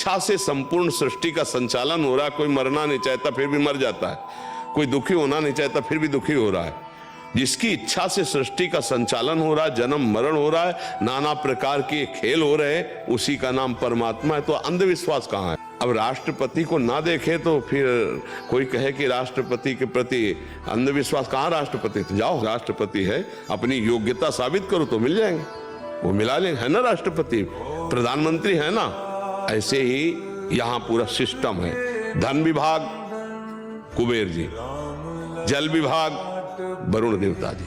इच्छा से संपूर्ण सृष्टि का संचालन हो रहा है। कोई मरना नहीं चाहता फिर भी मर जाता है, कोई दुखी होना नहीं चाहता फिर भी दुखी हो रहा है। जिसकी इच्छा से सृष्टि का संचालन हो रहा है, जन्म मरण हो रहा है, नाना प्रकार के खेल हो रहे हैं, उसी का नाम परमात्मा है। तो अंधविश्वास कहाँ है? अब राष्ट्रपति को ना देखे तो फिर कोई कहे कि राष्ट्रपति के प्रति अंधविश्वास। कहाँ राष्ट्रपति? तो जाओ, राष्ट्रपति है, अपनी योग्यता साबित करो तो मिल जाएंगे, वो मिला लेंगे। है ना राष्ट्रपति, प्रधानमंत्री है ना। ऐसे ही यहाँ पूरा सिस्टम है। धन विभाग कुबेर जी, जल विभाग वरुण देवता जी,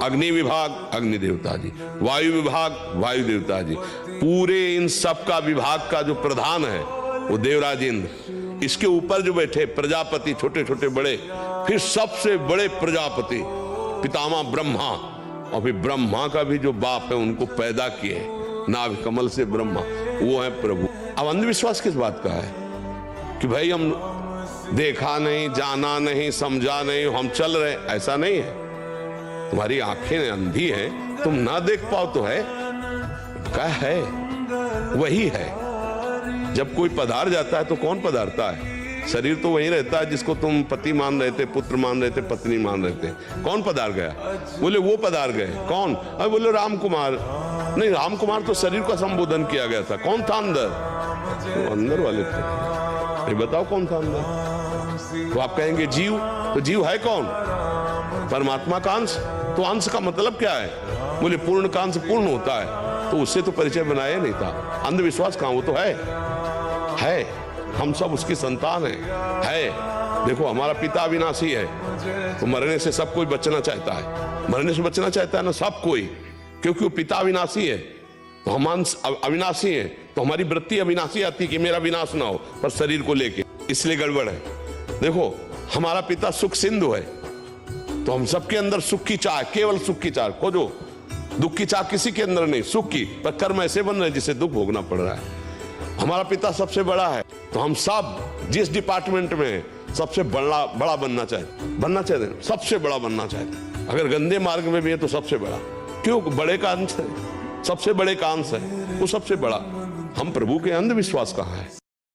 अग्नि विभाग अग्नि देवता जी, वायु विभाग वायु देवता जी। पूरे इन सब का विभाग का जो प्रधान है वो देवराज इंद्र। इसके ऊपर जो बैठे प्रजापति, छोटे छोटे बड़े, फिर सबसे बड़े प्रजापति पितामह ब्रह्मा, और फिर ब्रह्मा का भी जो बाप है उनको पैदा किए नाभ कमल से ब्रह्मा, वो है प्रभु। अब अंधविश्वास किस बात का है कि भाई हम देखा नहीं, जाना नहीं, समझा नहीं, हम चल रहे? ऐसा नहीं है। तुम्हारी आंखें अंधी हैं, तुम ना देख पाओ तो है क्या है? वही है। जब कोई पधार जाता है तो कौन पधारता है? शरीर तो वही रहता है जिसको तुम पति मान रहे थे, पुत्र मान रहे थे, पत्नी मान रहे थे। कौन पधार गया? बोले वो पधार गए। कौन? अरे बोले राम कुमार। नहीं, राम कुमार तो शरीर का संबोधन किया गया था। कौन था अंदर? तो अंदर वाले थे। बताओ कौन था अंदर? तो आप कहेंगे जीव। तो जीव है कौन? परमात्मा का अंश। तो अंश का मतलब क्या है? बोले पूर्ण का अंश पूर्ण होता है। तो उससे तो परिचय बनाया नहीं था। अंधविश्वास कहां? वो तो है। हम सब उसकी संतान है। देखो, हमारा पिता अविनाशी है, तो मरने से सब कोई बचना चाहता है। मरने से बचना चाहता है ना सब कोई, क्योंकि वो पिता अविनाशी है। तो हम अविनाशी हैं, तो हमारी वृत्ति अविनाशी आती है कि मेरा विनाश ना हो, पर शरीर को लेके, इसलिए गड़बड़ है। देखो, हमारा पिता सुख सिंधु है, तो हम सबके अंदर सुख की चाह, केवल सुख की चाह खोजो। दुख की चाह किसी के अंदर नहीं, सुख की। पर कर्म ऐसे बन रहे जिसे दुख भोगना पड़ रहा है। हमारा पिता सबसे बड़ा है, तो हम सब जिस डिपार्टमेंट में सबसे बड़ा बनना चाहते हैं, सबसे बड़ा बनना चाहते हैं। अगर गंदे मार्ग में भी है तो सबसे बड़ा। क्यों? बड़े का अंश है, सबसे बड़े का अंश है, वो सबसे बड़ा। हम प्रभु के अंधविश्वास कहाँ है?